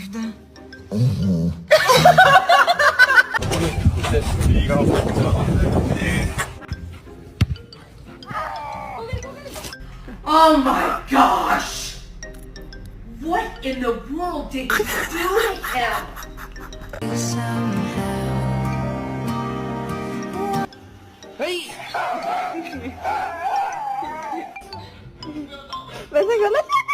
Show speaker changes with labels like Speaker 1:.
Speaker 1: Правда?
Speaker 2: Oh my gosh! What in the world did you do to him?
Speaker 1: Vas-y,